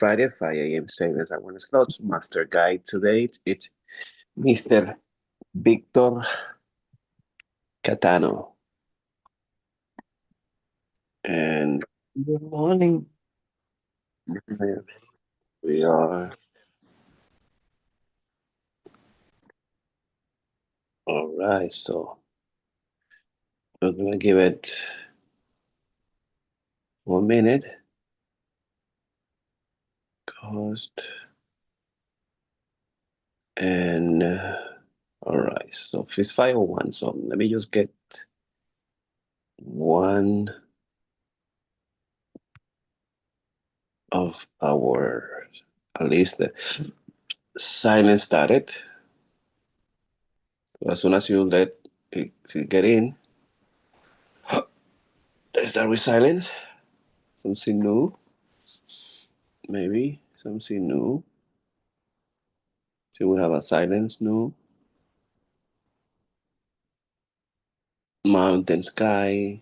Friday at 5 a.m. Savings Awareness Club's Master Guide. Today it's Mr. Victor Catano. And good morning. We are all right. So we're gonna give it 1 minute. Cost and all right. So it's 5:01. So let me just get one of our at least the silence started. As soon as you let it get in, let's start with silence. Something new. Maybe something new. So we have a silence new. Mountain sky.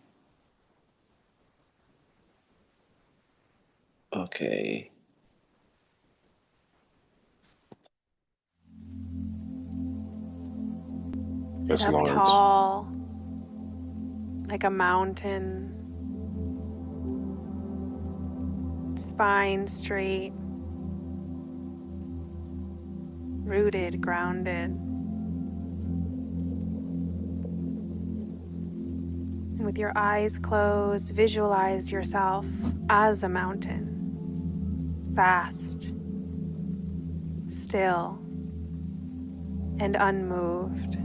Okay. Sit up tall, like a mountain, spine straight, rooted, grounded. And with your eyes closed, visualize yourself as a mountain, vast, still, and unmoved.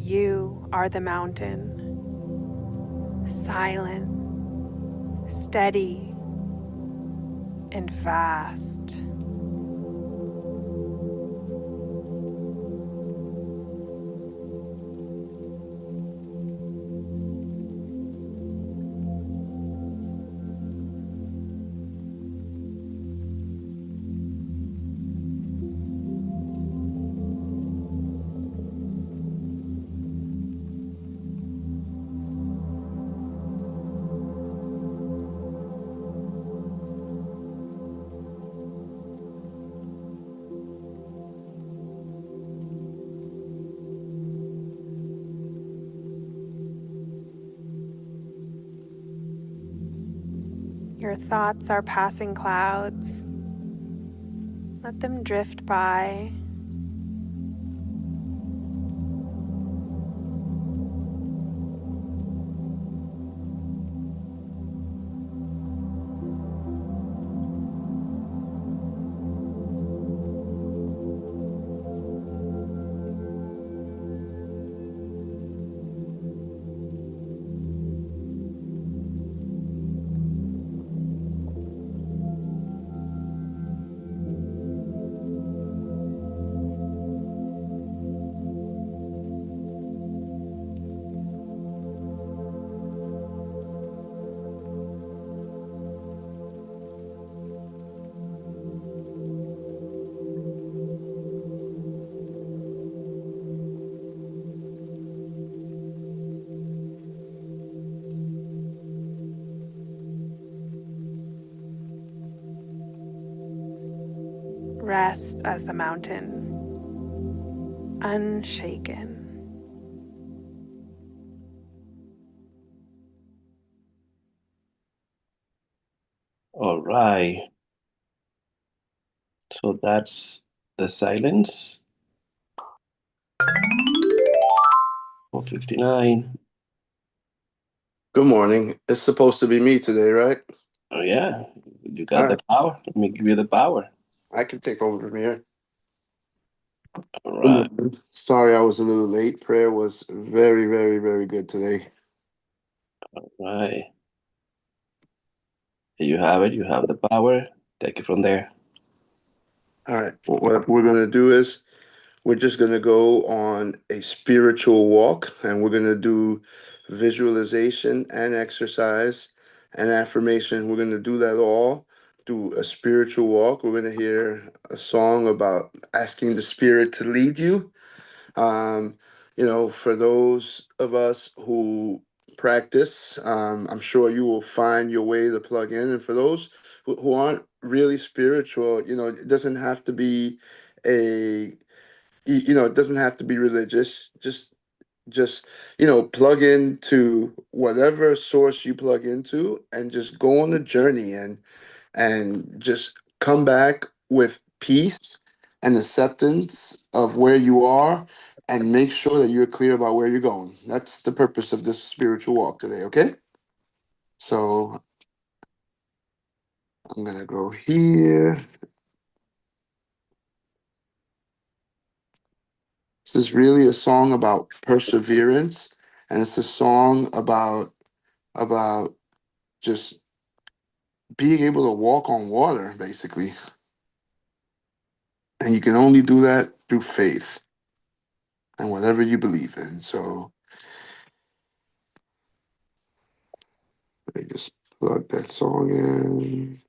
You are the mountain, silent, steady, and vast. Your thoughts are passing clouds. Let them drift by. Rest as the mountain, unshaken. All right. So that's the silence. 59. Good morning. It's supposed to be me today, right? Oh, yeah. You All got the right. power. Let me give you the power. I can take over from here. All Good right. morning. Sorry I was a little late. Prayer was very, very, very good today. All right. You have it. You have the power. Take it from there. All right. What we're going to do is we're just going to go on a spiritual walk and we're going to do visualization and exercise and affirmation. We're going to do that all through a spiritual walk. We're going to hear a song about asking the spirit to lead you. Um, for those of us who practice, I'm sure you will find your way to plug in. And for those who aren't really spiritual, it doesn't have to be a, it doesn't have to be religious. Just plug into whatever source you plug into and just go on a journey and just come back with peace and acceptance of where you are and make sure that you're clear about where you're going. That's the purpose of this spiritual walk today, okay? So I'm going to go here. This is really a song about perseverance, and it's a song about just being able to walk on water, basically. And you can only do that through faith and whatever you believe in. So let me just plug that song in.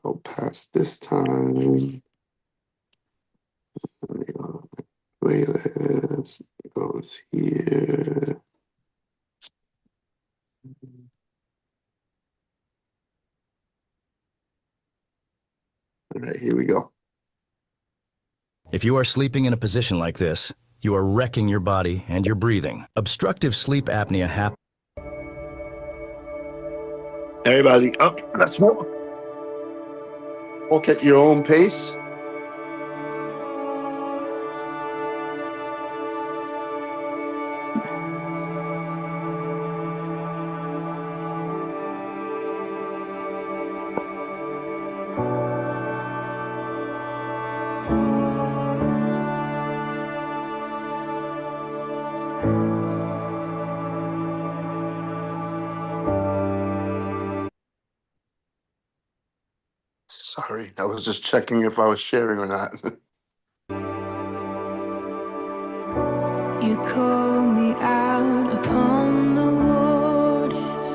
I'll pass this time. Let me go. Playlist goes here. All right, here we go. If you are sleeping in a position like this, you are wrecking your body and your breathing. Obstructive sleep apnea happens. Everybody up. Let's walk. Walk at your own pace. Sorry, I was just checking if I was sharing or not. You call me out upon the waters,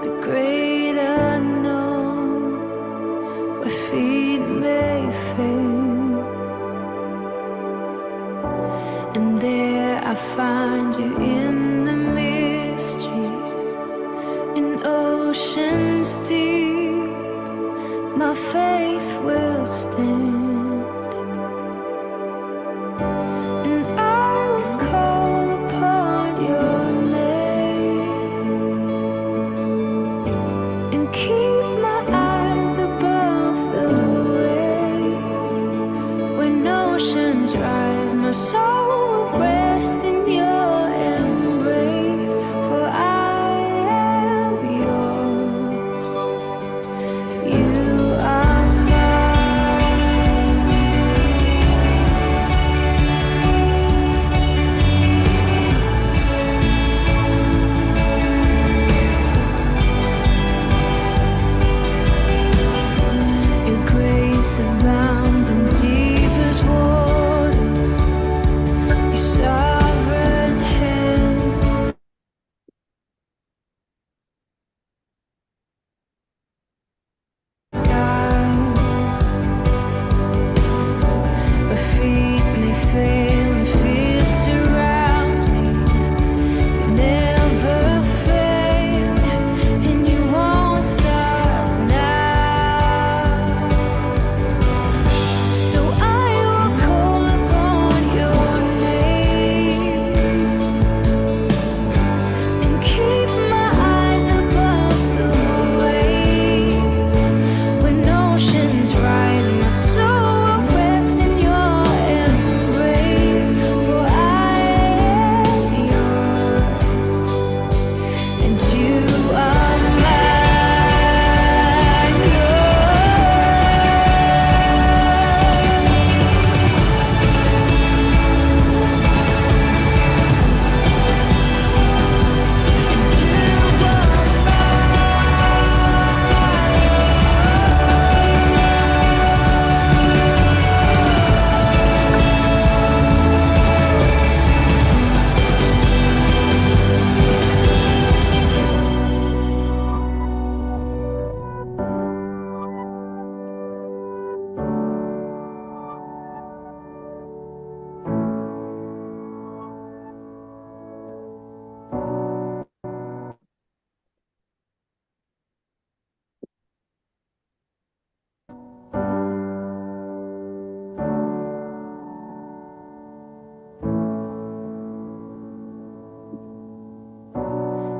the great unknown, where feet may fail. And there I find you in the mystery, in oceans deep, my faith will stand. And I will call upon your name and keep my eyes above the waves. When oceans rise, my soul will rest in your embrace. For I am yours.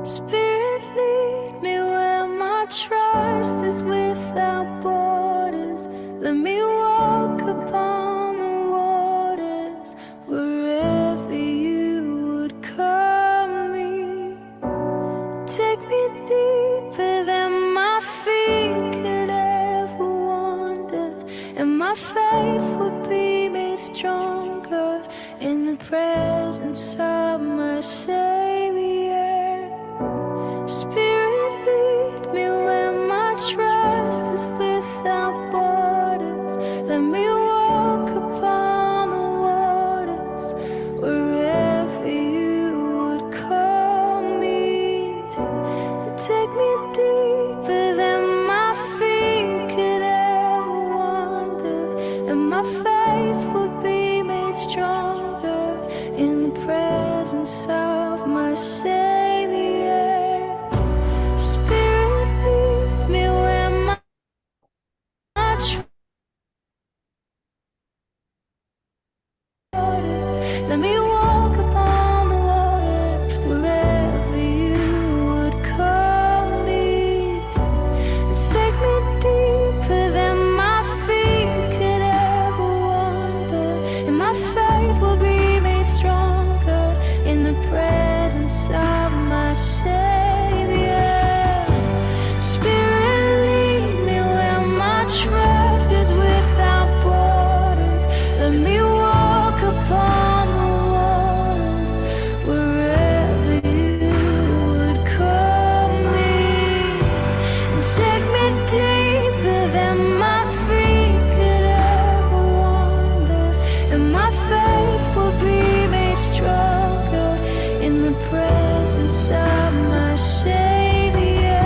Spirit, lead me where my trust is without borders. Let me walk upon the waters wherever you would call me. Take me deeper than my feet could ever wander, and my faith will be made stronger in the presence of my Savior. Spirit, lead me where my trust is without borders. Let me walk upon the waters wherever you would call me. Take me deeper than my feet could ever wander, and my faith will be made stronger in the presence of my Savior. Spirit, lead me where my trust. Let me walk upon the waters wherever you would call me. Take me deeper than my feet could ever wander, and my faith will be made stronger in the presence of my Savior. Spirit, lead me where my trust is without borders. Let me walk upon the waters wherever you would call me. Take me deeper than my feet could ever wander, and my faith will be made stronger in the presence of my Savior.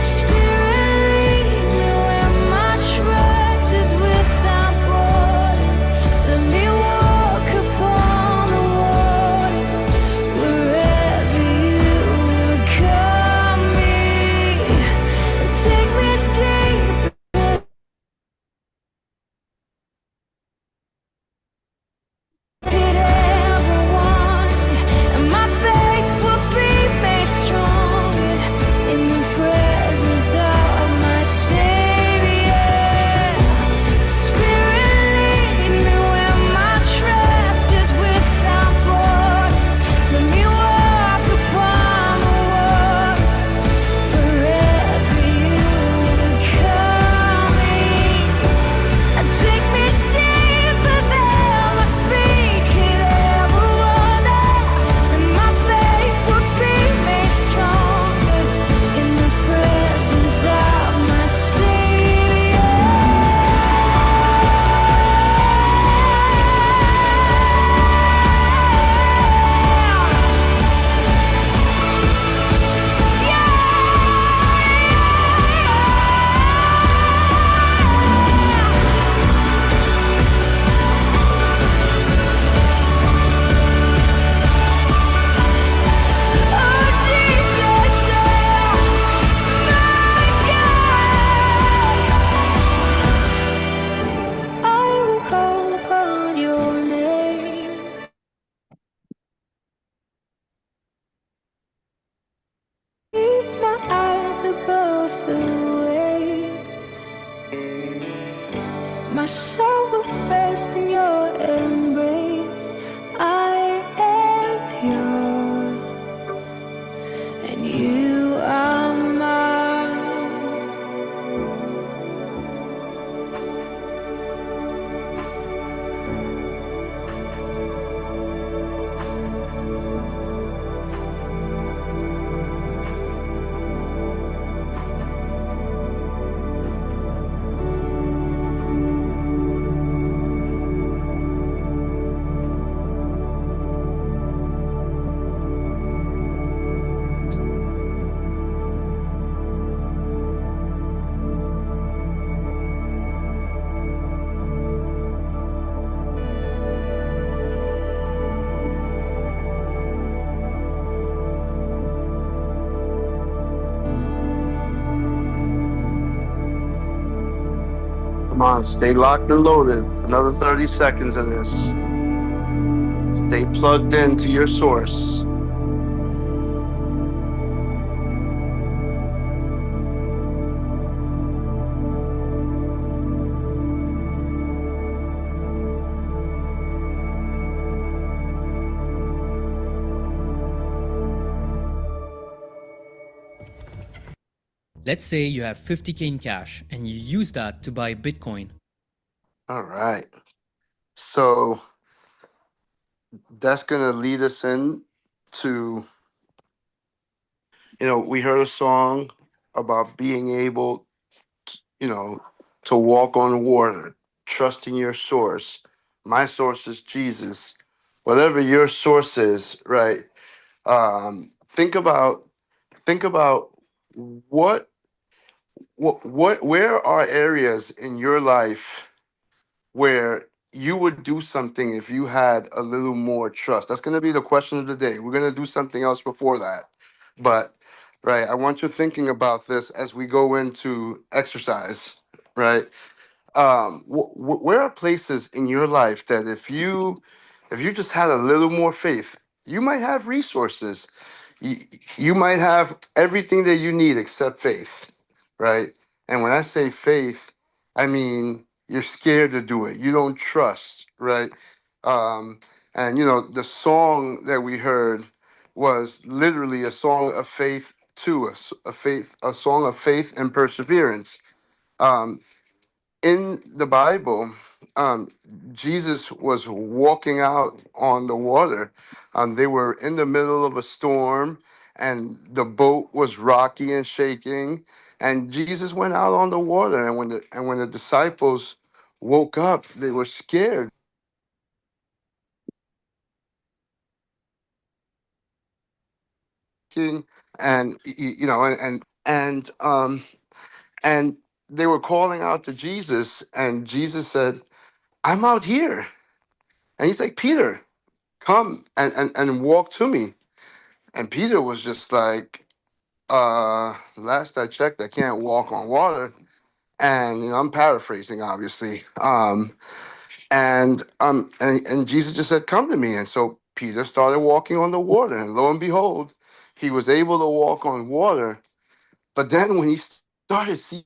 Spirit, lead me where my trust is without borders. Let me walk upon the waters wherever you would call me. Take me deeper than ever wander, and my faith will be made stronger in the presence of my Savior. Spirit, lead me where my trust is without borders. Let me walk upon the waters wherever you would call me. Take me deeper than my feet could ever wander, and my faith will be made stronger in the presence of my Savior. Oh Jesus, I will call upon your name. Keep my eyes above the waves. My soul will rest in your embrace. I am yours, and you are mine. Come on, stay locked and loaded. Another 30 seconds of this. Stay plugged in to your source. Let's say you have 50K in cash and you use that to buy Bitcoin. All right. So that's going to lead us in to, we heard a song about being able, to walk on water, trusting your source. My source is Jesus. Whatever your source is, right? Think about what where are areas in your life where you would do something if you had a little more trust? That's going to be the question of the day. We're going to do something else before that. But, right, I want you thinking about this as we go into exercise, right? Where are places in your life that if you just had a little more faith, you might have resources, you, you might have everything that you need except faith, right? And when I say faith, I mean you're scared to do it, you don't trust, right? um and the song that we heard was literally a song of faith too, a song of faith and perseverance. um in the Bible, um, Jesus was walking out on the water. They were in the middle of a storm, and the boat was rocky and shaking. And Jesus went out on the water. And when the disciples woke up, they were scared. And and they were calling out to Jesus, and Jesus said, "I'm out here." And he's like, "Peter, come and walk to me." And Peter was just like, last I checked, I can't walk on water. And I'm paraphrasing, obviously. And Jesus just said, "Come to me." And so Peter started walking on the water, and lo and behold, he was able to walk on water. But then when he started seeing,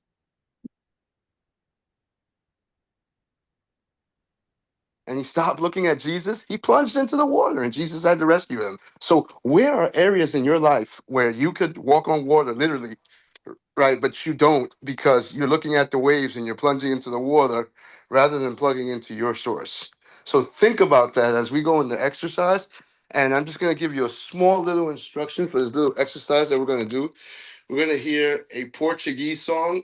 and he stopped looking at Jesus, he plunged into the water, and Jesus had to rescue him. So where are areas in your life where you could walk on water, literally, right? But you don't, because you're looking at the waves and you're plunging into the water rather than plugging into your source. So think about that as we go into exercise. And I'm just going to give you a small little instruction for this little exercise that we're going to do. We're going to hear a Portuguese song.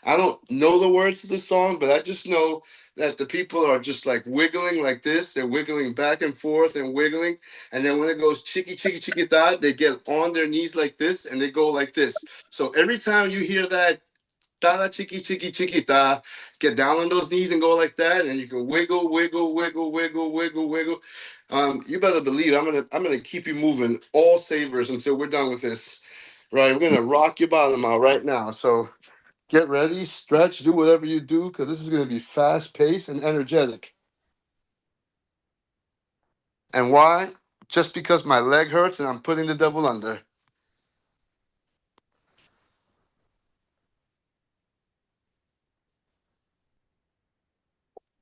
I don't know the words to the song, but I just know that the people are just like wiggling like this. They're wiggling back and forth and wiggling. And then when it goes chicky, chicky, chicky, da, they get on their knees like this and they go like this. So every time you hear that, da, chicky, chicky, chicky, da, get down on those knees and go like that. And you can wiggle, wiggle, wiggle, wiggle, wiggle, wiggle. You better believe I'm gonna keep you moving all savers until we're done with this. Right, we're gonna rock your bottom out right now. So get ready, stretch, do whatever you do, because this is gonna be fast paced and energetic. And why? Just because my leg hurts and I'm putting the devil under.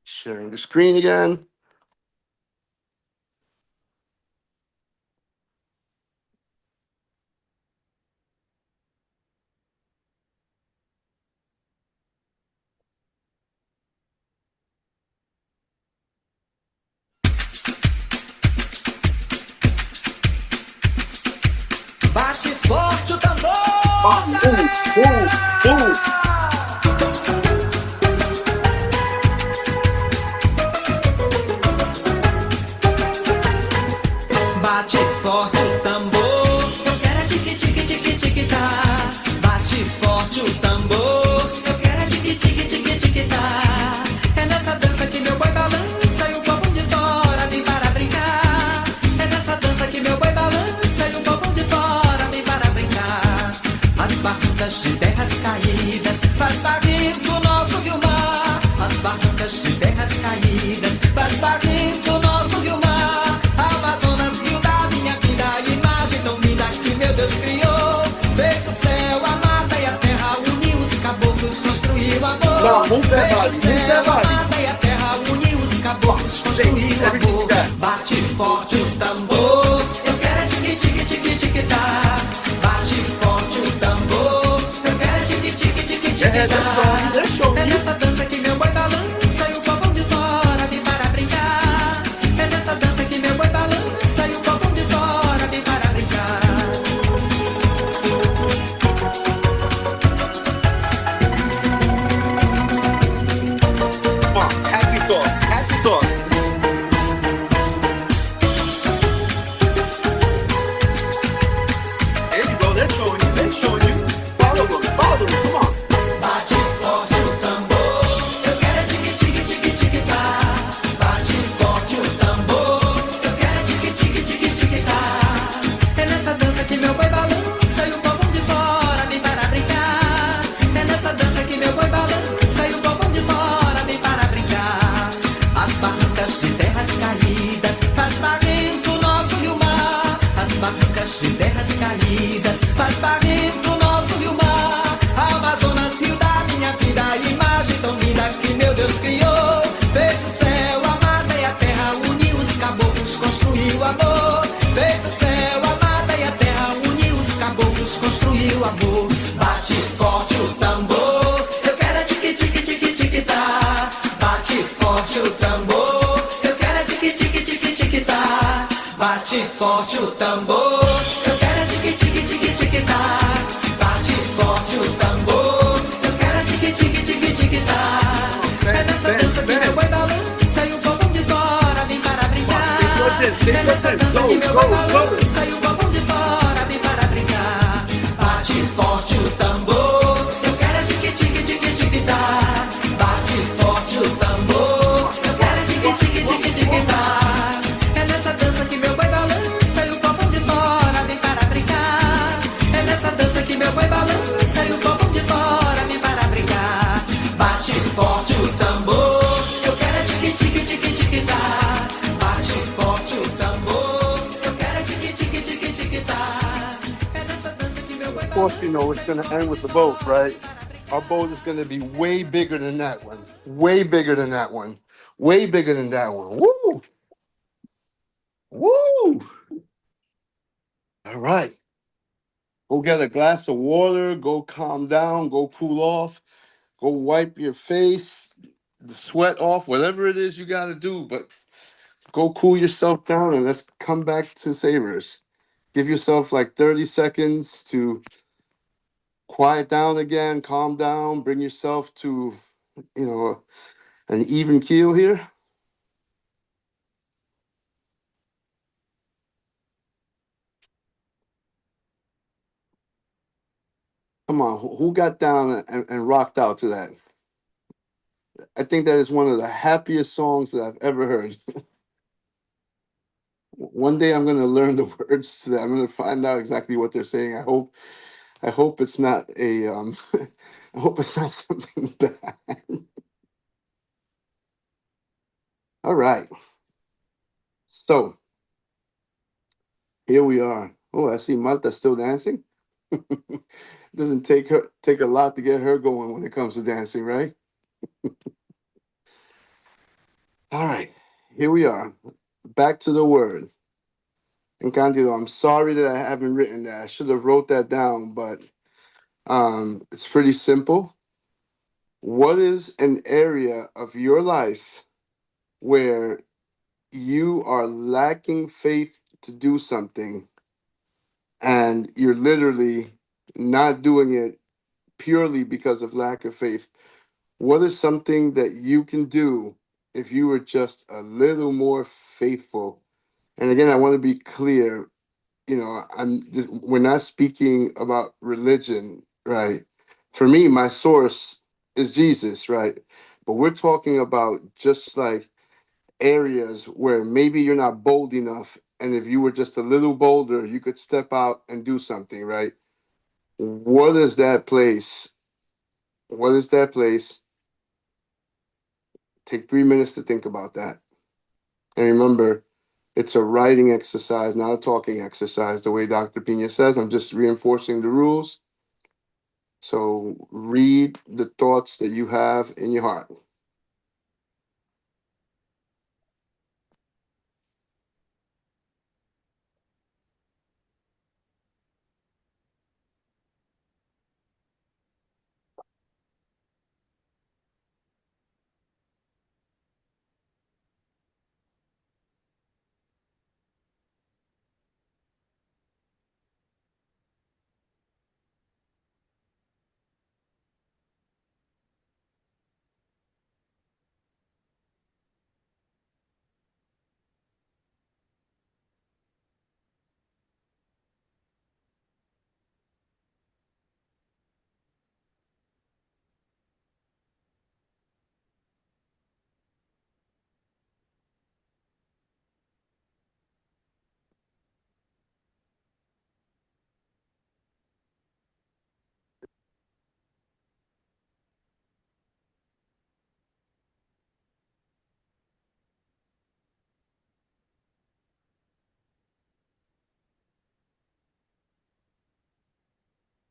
Sharing the screen again. Bate forte o tambor, bate forte o tambor. Eu quero é tique tique tique tique tá. Bate forte o tambor. Eu quero é tique tique tique tique tá. É nessa dança que meu boi balança e o povo de fora vem para brincar. É nessa dança que meu boi balança e o povo de fora vem para brincar. As barrancas de terras caídas faz barrir do nosso rio-mar. As barrancas de terras caídas faz barrir do nosso rio-mar. Amazonas, rio da minha vida, imagem tão linda que meu Deus criou. Fez o céu, a mata e a terra, uniu os caboclos, construiu amor. Fez o céu, a mata e a terra, uniu os caboclos, construiu amor. Bate forte o tambor, eu quero é tique tique tique tique tá. Bate forte o tambor, eu quero é tique amor. Fez o céu, a mata e a terra, uniu os caboclos, construiu amor. Bate forte o tambor, eu quero é tique tique tique tique tá. Bate forte o tambor, eu quero é tique tique tique tique tá. Bate forte o tambor, eu quero é tique tique tique tique tá. Bate forte o tambor, eu quero é tique tique tique tique tá. É nessa dança que meu boi balança e o povão de fora vem para brincar. É nessa dança que meu boi balança e o povão de fora vem para brincar. Bate forte o tambor, eu quero é tique tique tique tique tá. Bate forte o tambor, eu quero é tique tique tique tique tá. É nessa dança que meu boi balança e o povão de fora vem para brincar. É nessa dança que meu boi balança e o povão de fora vem para brincar. Bate forte o tambor, eu quero é tique tique tique tique tá. Bate forte o tambor, eu quero é tique tique tique tique tá. É nessa dança que meu boi Of course, you know, it's going to end with the boat, right? Our boat is going to be way bigger than that one. Way bigger than that one. Way bigger than that one. Woo! Woo! All right. Go get a glass of water. Go calm down. Go cool off. Go wipe your face, the sweat off, whatever it is you got to do. But go cool yourself down and let's come back to Savers. Give yourself like 30 seconds to quiet down again, calm down, bring yourself to, you know, an even keel here. Come on, who got down and rocked out to that? I think that is one of the happiest songs that I've ever heard. One day I'm going to learn the words to that. I'm going to find out exactly what they're saying. I hope it's not a I hope it's not something bad. All right. So here we are. Oh, I see Malta still dancing. Doesn't take a lot to get her going when it comes to dancing, right? All right. Here we are. Back to the word. And Candido, I'm sorry that I haven't written that. I should have wrote that down, but it's pretty simple. What is an area of your life where you are lacking faith to do something and you're literally not doing it purely because of lack of faith? What is something that you can do if you were just a little more faithful? And again, I want to be clear, you know, we're not speaking about religion, right? For me, my source is Jesus, right? But we're talking about just like areas where maybe you're not bold enough, and if you were just a little bolder, you could step out and do something, right? What is that place? What is that place? Take 3 minutes to think about that. And remember, it's a writing exercise, not a talking exercise, the way Dr. Piña says. I'm just reinforcing the rules. So read the thoughts that you have in your heart.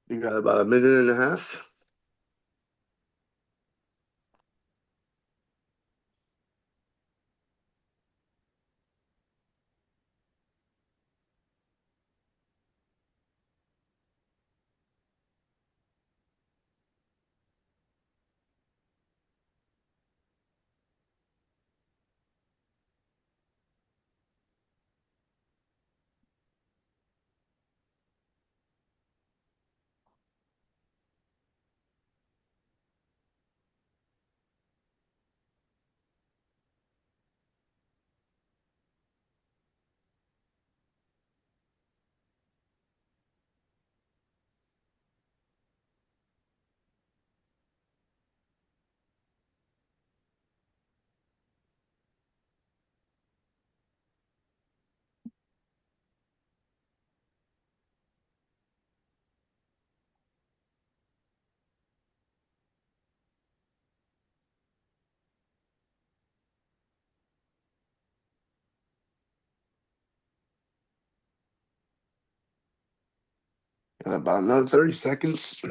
You got about a minute and a half. Got about another 30 seconds.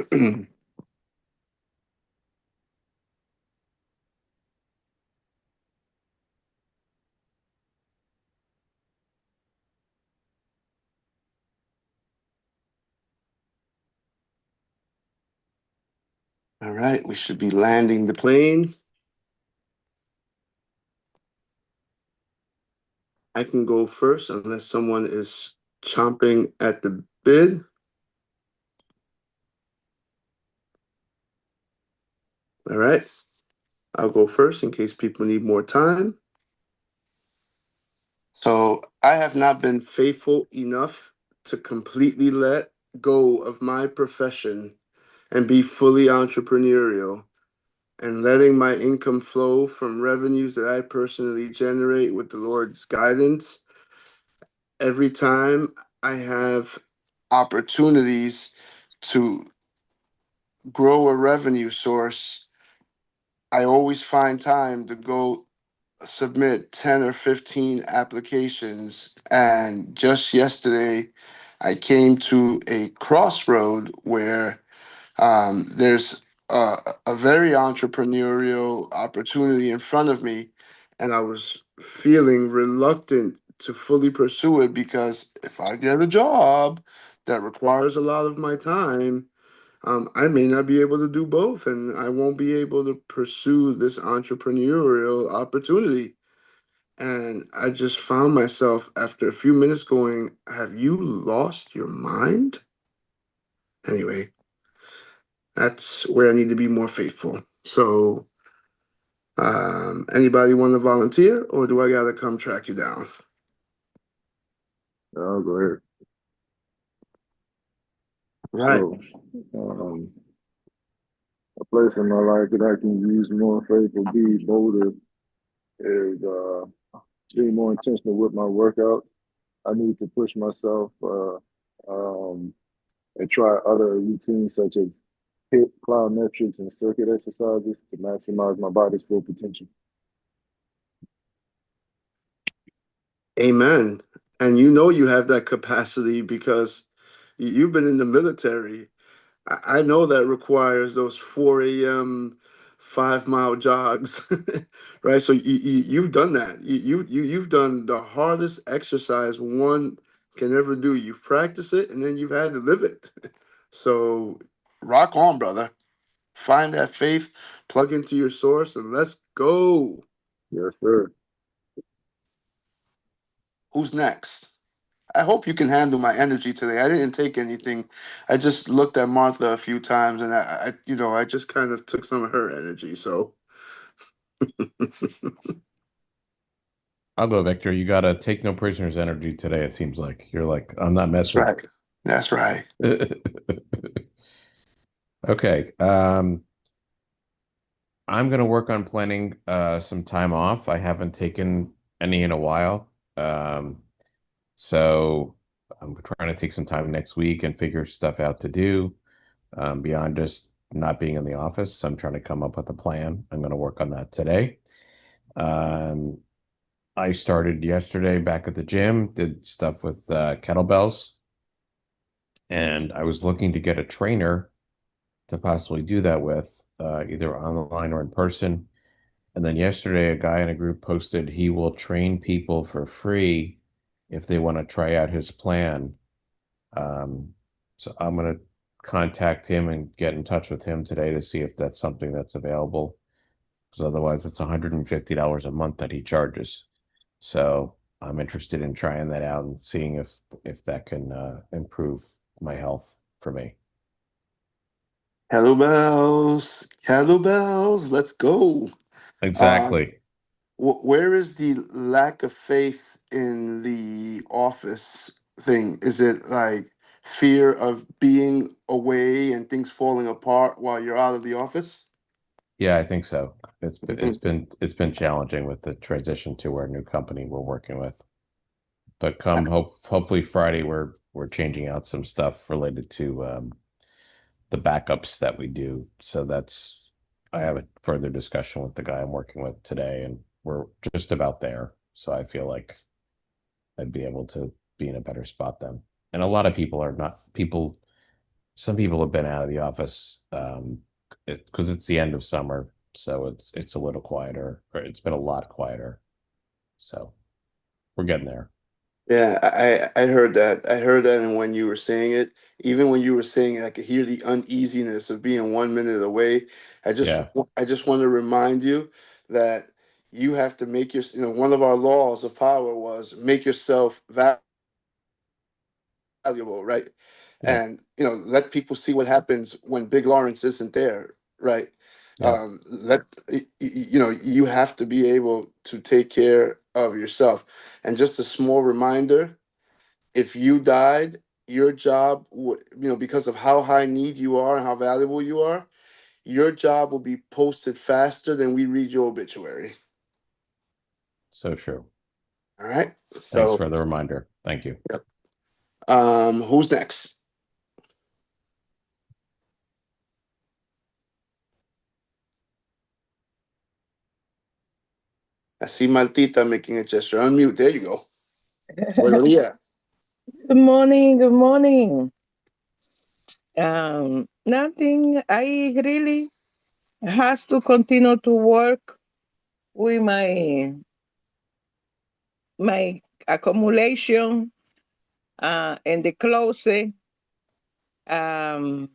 All right, we should be landing the plane. I can go first unless someone is chomping at the bit. All right, I'll go first in case people need more time. So I have not been faithful enough to completely let go of my profession and be fully entrepreneurial and letting my income flow from revenues that I personally generate with the Lord's guidance. Every time I have opportunities to grow a revenue source, I always find time to go submit 10 or 15 applications. And just yesterday, I came to a crossroad where there's a very entrepreneurial opportunity in front of me, and I was feeling reluctant to fully pursue it because if I get a job that requires a lot of my time, I may not be able to do both, and I won't be able to pursue this entrepreneurial opportunity. And I just found myself after a few minutes going, "Have you lost your mind?" Anyway, that's where I need to be more faithful. So, anybody want to volunteer, or do I gotta come track you down? I'll go ahead. Right. So, a place in my life that I can use more faithful, be bolder, is being more intentional with my workout. I need to push myself and try other routines such as hit, plyometrics, and circuit exercises to maximize my body's full potential. Amen. And you know you have that capacity because you've been in the military. I know that requires those 4 a.m. 5 mile jogs, right? So you've done that. You've done the hardest exercise one can ever do. You've practiced it and then you've had to live it. So rock on, brother. Find that faith, plug into your source, and let's go. Yes, sir. Who's next? I hope you can handle my energy today. I didn't take anything. I just looked at Martha a few times, and I just kind of took some of her energy. So, I'll go, Victor. You got to take no prisoners energy today, it seems like. You're like, I'm not that's messing. right. That's right. Okay. I'm going to work on planning some time off. I haven't taken any in a while. So I'm trying to take some time next week and figure stuff out to do beyond just not being in the office. I'm trying to come up with a plan. I'm going to work on that today. I started yesterday back at the gym, did stuff with kettlebells, and I was looking to get a trainer to possibly do that with, either online or in person. And then yesterday, a guy in a group posted he will train people for free if they want to try out his plan. So I'm going to contact him and get in touch with him today to see if that's something that's available. Because otherwise, it's $150 a month that he charges. So I'm interested in trying that out and seeing if that can improve my health for me. Kettlebells, kettlebells. Let's go. Exactly. Where is the lack of faith in the office thing? Is it like fear of being away and things falling apart while you're out of the office? Yeah, I think so. It's been it's Mhm. been it's been challenging with the transition to our new company we're working with. But hopefully Friday we're changing out some stuff related to the backups that we do. So that's I have a further discussion with the guy I'm working with today, and we're just about there. So I feel like I'd be able to be in a better spot then. And a lot of people are not people some people have been out of the office because it's the end of summer, so it's a little quieter, or it's been a lot quieter. So we're getting there. Yeah, I heard that. I heard that, and when you were saying it, even when you were saying it, I could hear the uneasiness of being 1 minute away. Yeah. I just want to remind you that you have to make one of our laws of power was make yourself valuable, right? Yeah. And let people see what happens when Big Lawrence isn't there, right? Yeah. You have to be able to take care of yourself. And just a small reminder, if you died, your job would, because of how high need you are and how valuable you are, your job will be posted faster than we read your obituary. So true. All right. Thanks So, for the reminder. Thank you. yep. Who's next? I see Maltita making a gesture. Unmute. There you go. Buenos días. Good morning. Good morning. Nothing. I really has to continue to work with my accumulation in the closet. Um,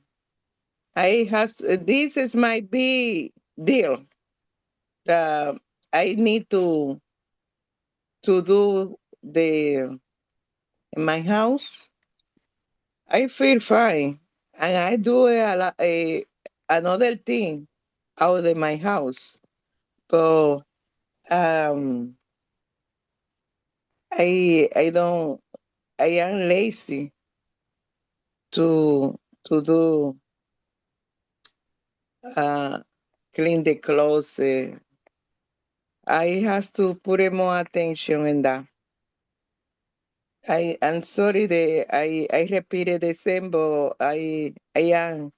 this is my big deal. Uh, I need to do the in my house. I feel fine, and I do another thing out of my house. But um, I don't. I am lazy to do uh clean the clothes. I has to put more attention in that. I'm sorry that I repeated the same, but I am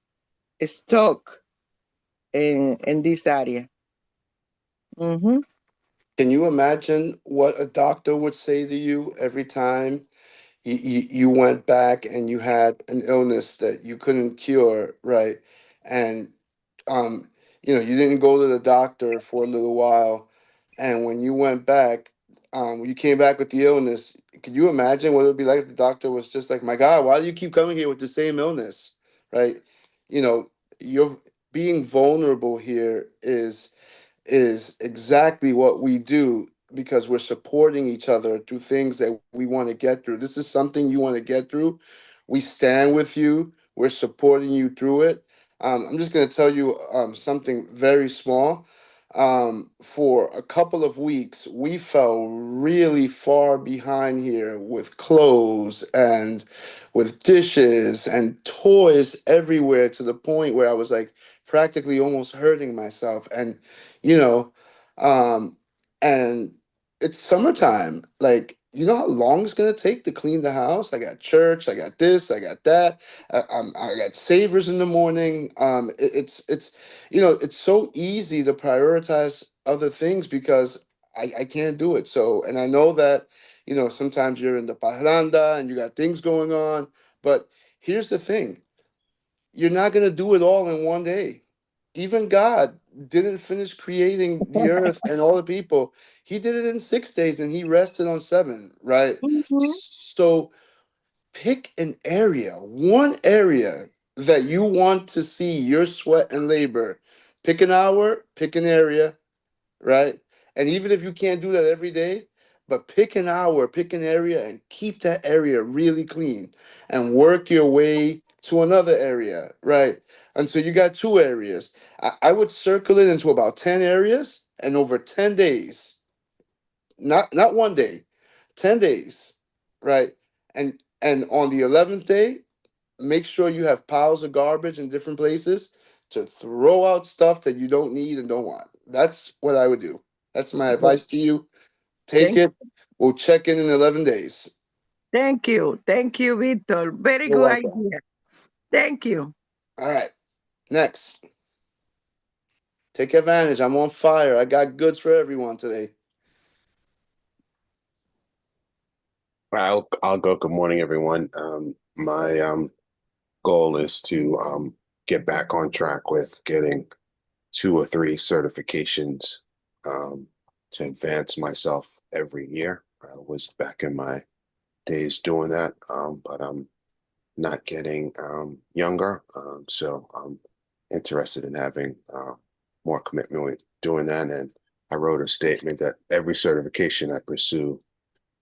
stuck in this area. Mm-hmm. Can you imagine what a doctor would say to you every time you went back and you had an illness that you couldn't cure, right? And um, you didn't go to the doctor for a little while, and when you went back, you came back with the illness. Could you imagine what it would be like if the doctor was just like, "My God, why do you keep coming here with the same illness?" Right? You're being vulnerable here is exactly what we do because we're supporting each other through things that we want to get through. This is something you want to get through. We stand with you. We're supporting you through it. I'm just going to tell you something very small. For a couple of weeks, we fell really far behind here with clothes and with dishes and toys everywhere to the point where I was like practically almost hurting myself. And you know, um, and it's summertime. Like, you know how long it's gonna take to clean the house? I got church, I got this, I got that. I got savers in the morning. It's so easy to prioritize other things because I can't do it. So, and I know that sometimes you're in the parranda and you got things going on, but here's the thing: you're not gonna do it all in one day. Even God didn't finish creating the earth and all the people. He did it in 6 days and he rested on seven, right? Mm-hmm. So pick an area, one area that you want to see your sweat and labor. Pick an hour, pick an area, right? And even if you can't do that every day, but pick an hour, pick an area, and keep that area really clean and work your way to another area, right? Until you got two areas. I would circle it into about 10 areas and over 10 days, not one day, 10 days, right? And on the 11th day, make sure you have piles of garbage in different places to throw out stuff that you don't need and don't want. That's what I would do. That's my advice to you. Take Thank, it. We'll check in 11 days. thank you, Victor. Very You're good welcome. idea. Thank you. All right. Next. Take advantage. I'm on fire. I got goods for everyone today. I'll go. Good morning, everyone. My goal is to get back on track with getting 2 or 3 certifications to advance myself every year. I was back in my days doing that, but I'm not getting younger, so I'm interested in having more commitment with doing that. And I wrote a statement that every certification I pursue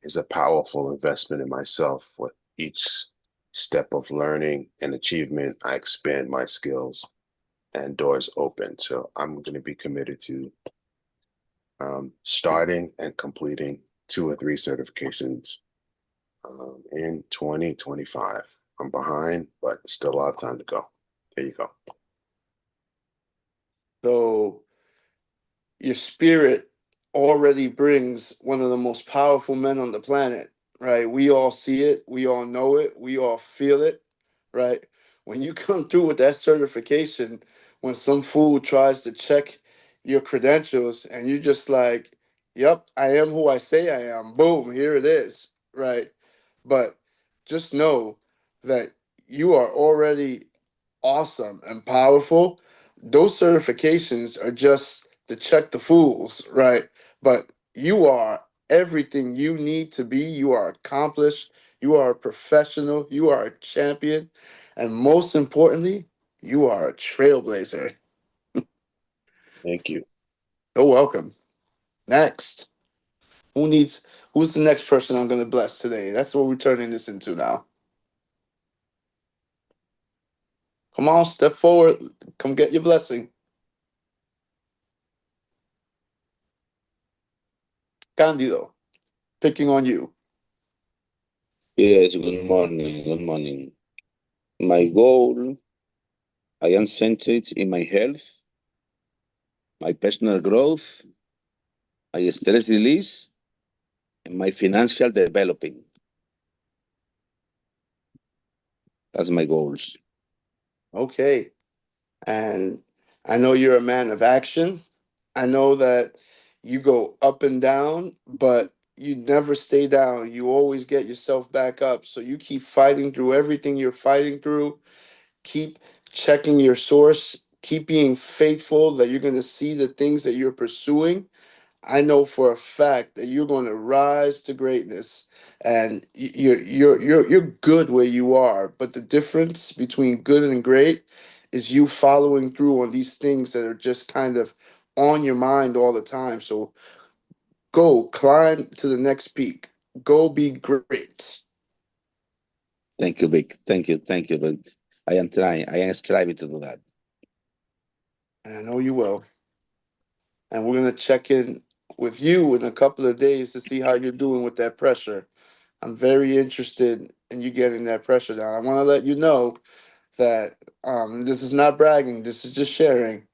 is a powerful investment in myself. With each step of learning and achievement, I expand my skills and doors open. So I'm going to be committed to starting and completing 2 or 3 certifications in 2025. I'm behind, but still a lot of time to go. There you go. So your spirit already brings one of the most powerful men on the planet, right? We all see it, we all know it, we all feel it, right? When you come through with that certification, when some fool tries to check your credentials and you just like, yep, I am who I say I am. Boom, here it is, right? But just know that you are already awesome and powerful. Those certifications are just to check the fools, right? But you are everything you need to be. You are accomplished. You are a professional. You are a champion. And most importantly, you are a trailblazer. Thank you. You're welcome. Next. Who's the next person I'm gonna bless today? That's what we're turning this into now. Come on, step forward. Come get your blessing. Candido, picking on you. Yes, good morning. Good morning. My goal, I am centered in my health, my personal growth, my stress release, and my financial developing. That's my goals. Okay. And I know you're a man of action. I know that you go up and down, but you never stay down. You always get yourself back up. So you keep fighting through everything you're fighting through. Keep checking your source. Keep being faithful that you're going to see the things that you're pursuing. I know for a fact that you're going to rise to greatness, and you're good where you are. But the difference between good and great is you following through on these things that are just kind of on your mind all the time. So go climb to the next peak. Go be great. Thank you, Vic. Thank you. Thank you, Vic. I am trying. I am striving to do that. And I know you will. And we're gonna check in with you in a couple of days to see how you're doing with that pressure. I'm very interested in you getting that pressure down. I want to let you know that this is not bragging. This is just sharing.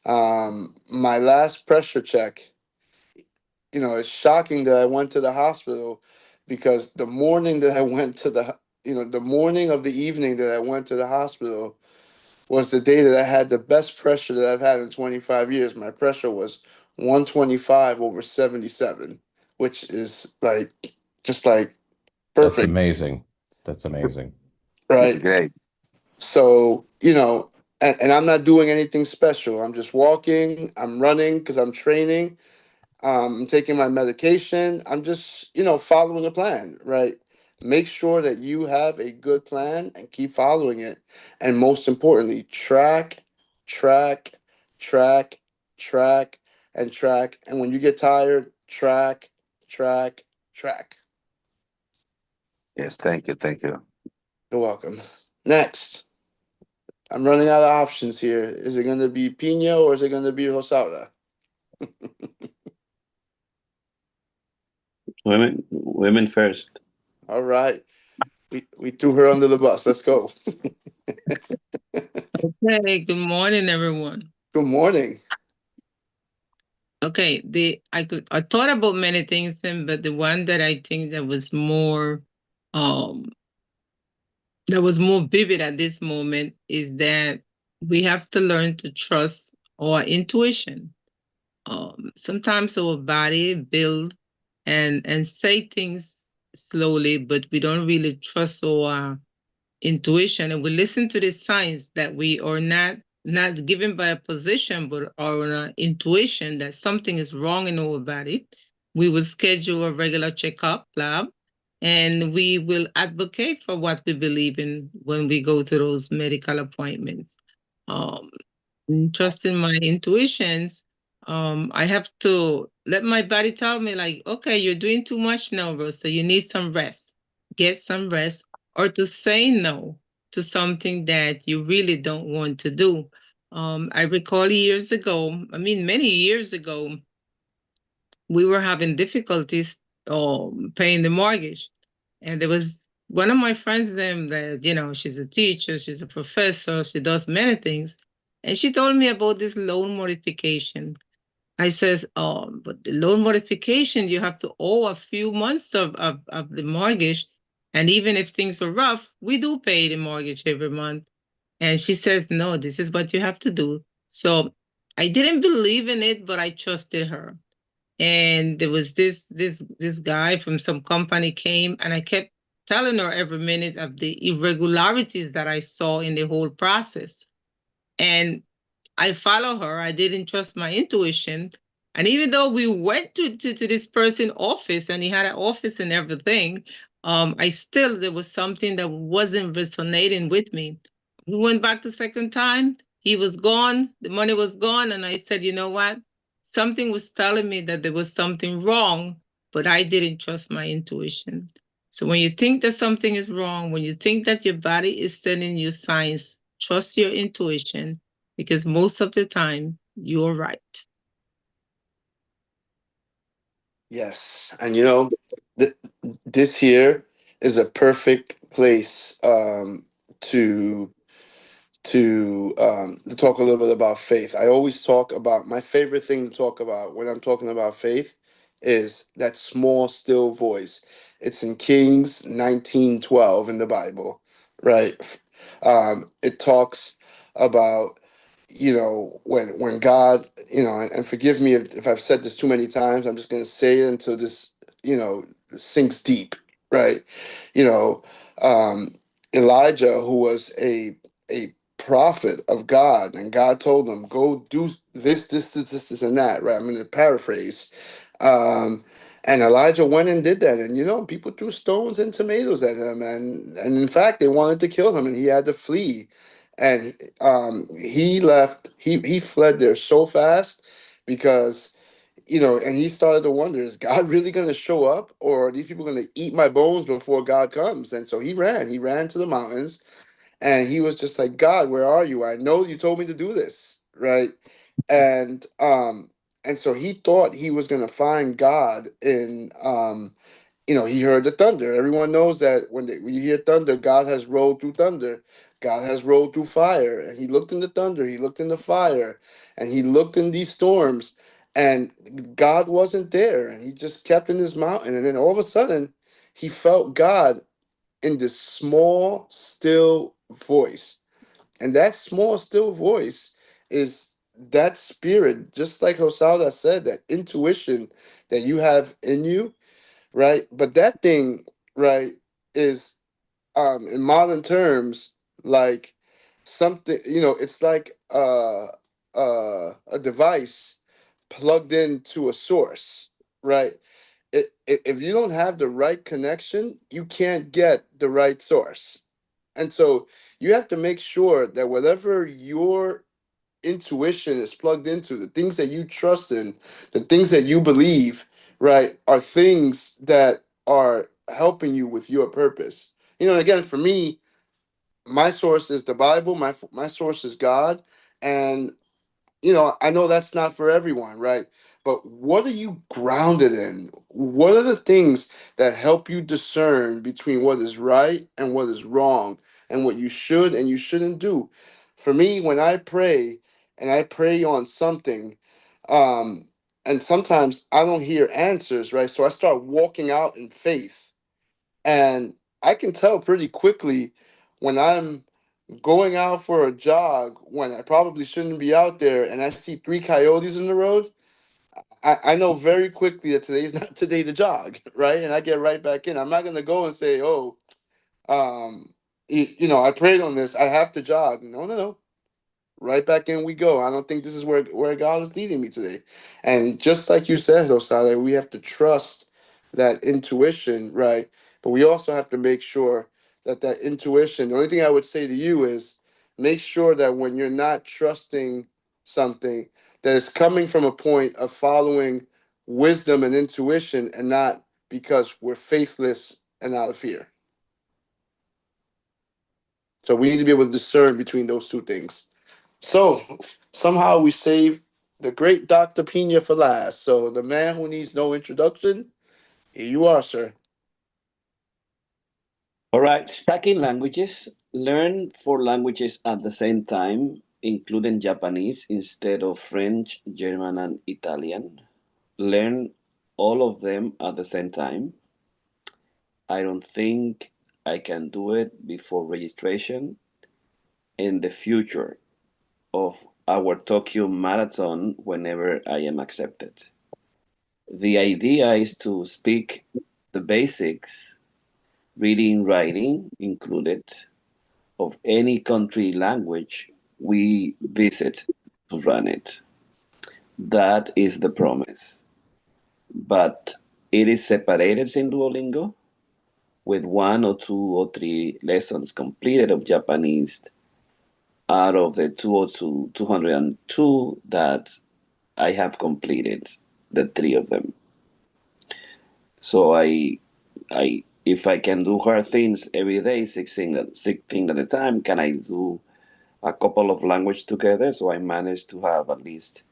My last pressure check, it's shocking that I went to the hospital because the morning that I went to the morning of the evening that I went to the hospital was the day that I had the best pressure that I've had in 25 years. My pressure was 125 over 77, which is like, just like That's perfect, amazing. That's amazing. It's right? great. So, and I'm not doing anything special. I'm just walking, I'm running because I'm training, I'm taking my medication. I'm just, following a plan, right? Make sure that you have a good plan and keep following it. And most importantly, track, track, track, and track. And when you get tired, track, track, track. Yes, thank you. Thank you. You're welcome. Next. I'm running out of options here. Is it going to be Piña or is it going to be Rosada? Women first. All right. We threw her under the bus. Let's go. Okay, good morning, everyone. Good morning. Okay, I thought about many things, but the one that I think um that was more vivid at this moment is that we have to learn to trust our intuition. Sometimes our body build and say things slowly, but we don't really trust our intuition, and we listen to the signs that we are not given by a position, but our intuition that something is wrong in our body, we will schedule a regular checkup lab, and we will advocate for what we believe in when we go to those medical appointments. Um, Trusting my intuitions, I have to let my body tell me, like, okay, you're doing too much now, bro, so you need some rest. Get some rest, or to say no to something that you really don't want to do. I recall years ago, I mean, many years ago, we were having difficulties paying the mortgage. And there was one of my friends, them that, she's a teacher, she's a professor, she does many things. And she told me about this loan modification. I says, but the loan modification, you have to owe a few months of the mortgage. And even if things are rough, we do pay the mortgage every month. And she says, no, this is what you have to do. So I didn't believe in it, but I trusted her. And there was this guy from some company came, and I kept telling her every minute of the irregularities that I saw in the whole process. And I follow her. I didn't trust my intuition. And even though we went to this person's office, and he had an office and everything, I still, there was something that wasn't resonating with me. We went back the second time. He was gone. The money was gone. And I said, you know what? Something was telling me that there was something wrong, but I didn't trust my intuition. So when you think that something is wrong, when you think that your body is sending you signs, trust your intuition, because most of the time you're right. Yes, and th- this here is a perfect place to to talk a little bit about faith. I always talk about my favorite thing to talk about when I'm talking about faith is that small still voice. It's in Kings 19:12 in the Bible, right? It talks about when God, and forgive me if I've said this too many times. I'm just going to say it until this sinks deep, right? You know, um, Elijah, who was a prophet of God, and God told him, "Go do this, and that." Right? I'm going to paraphrase. Um, and Elijah went and did that, and people threw stones and tomatoes at him, and in fact, they wanted to kill him, and he had to flee. And he left. He fled there so fast because and he started to wonder: is God really going to show up, or are these people going to eat my bones before God comes? And so he ran. He ran to the mountains, and he was just like, God, where are you? I know you told me to do this, right? And and so he thought he was going to find God in he heard the thunder. Everyone knows that when you hear thunder, God has rolled through thunder. God has rolled through fire. And he looked in the thunder, he looked in the fire, and he looked in these storms, and God wasn't there. And he just kept in his mountain. And then all of a sudden, he felt God in this small, still voice. And that small, still voice is that spirit, just like Hosalda said, that intuition that you have in you, right? But that thing, right, is in modern terms like something, it's like a device plugged into a source, right? If you don't have the right connection, you can't get the right source. And so you have to make sure that whatever your intuition is plugged into, the things that you trust in, the things that you believe, right, are things that are helping you with your purpose. And again, for me, my source is the Bible, my source is God, and I know that's not for everyone, right? But what are you grounded in? What are the things that help you discern between what is right and what is wrong, and what you should and you shouldn't do? For me, when I pray and I pray on something, um, and sometimes I don't hear answers, right? So I start walking out in faith. And I can tell pretty quickly when I'm going out for a jog when I probably shouldn't be out there, and I see three coyotes in the road. I know very quickly that today's not today to jog, right? And I get right back in. I'm not gonna go and say, "Oh, um, I prayed on this. I have to jog. No, no, no. Right back in we go. I don't think this is where God is leading me today. And just like you said, Josale, we have to trust that intuition, right? But we also have to make sure that that intuition, the only thing I would say to you is make sure that when you're not trusting something, that it's coming from a point of following wisdom and intuition and not because we're faithless and out of fear. So we need to be able to discern between those two things. So somehow we saved the great Dr. Pina for last. So the man who needs no introduction, here you are, sir. All right, stacking languages. Learn four languages at the same time, including Japanese instead of French, German, and Italian. Learn all of them at the same time. I don't think I can do it before registration. In the future of our Tokyo Marathon, whenever I am accepted. The idea is to speak the basics, reading, writing included, of any country language we visit to run it. That is the promise. But it is separated in Duolingo with one or two or three lessons completed of Japanese out of the 202 that I have completed, the three of them. So if I can do hard things every day, six things at a time, can I do a couple of language together? So I managed to have at least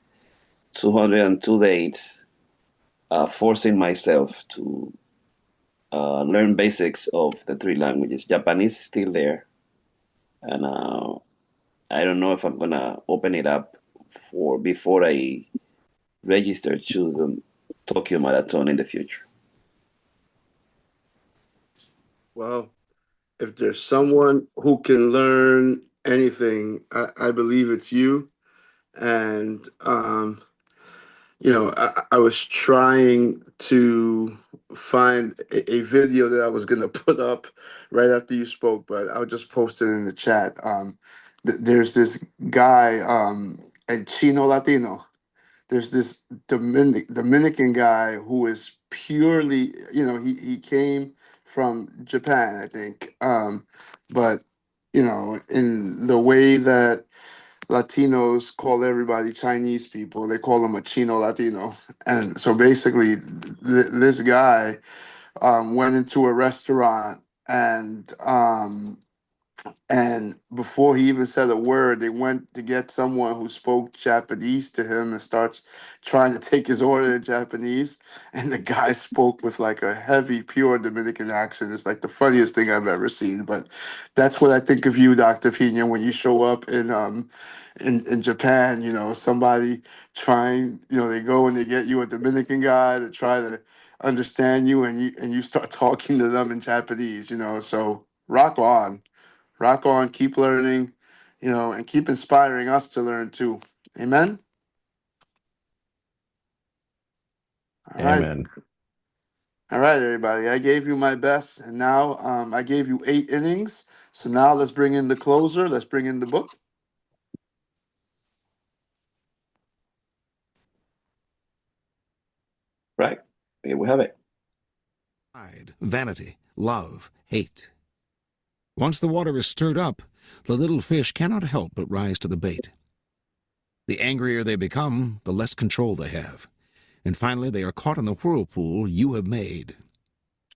202 days, forcing myself to learn basics of the three languages. Japanese is still there, and I don't know if I'm gonna open it up for before I register to the Tokyo Marathon in the future. Well, if there's someone who can learn anything, I believe it's you. And I was trying to find a video that I was gonna put up right after you spoke, but I'll just post it in the chat. There's this guy, and Chino Latino. There's this Dominican guy who is purely, he came from Japan, I think. But in the way that Latinos call everybody Chinese people, they call them a Chino Latino. And so basically, this guy went into a restaurant and before he even said a word, they went to get someone who spoke Japanese to him and starts trying to take his order in Japanese. And the guy spoke with like a heavy, pure Dominican accent. It's like the funniest thing I've ever seen. But that's what I think of you, Dr. Pina, when you show up in Japan, somebody trying, they go and they get you a Dominican guy to try to understand you and you start talking to them in Japanese, so rock on. Rock on, keep learning, and keep inspiring us to learn too. Amen. All right. Amen. All right, everybody. I gave you my best, and now I gave you 8 innings. So now let's bring in the closer. Let's bring in the book. Right. Here we have it. Pride, vanity, love, hate. Once the water is stirred up, the little fish cannot help but rise to the bait. The angrier they become, the less control they have. And finally, they are caught in the whirlpool you have made,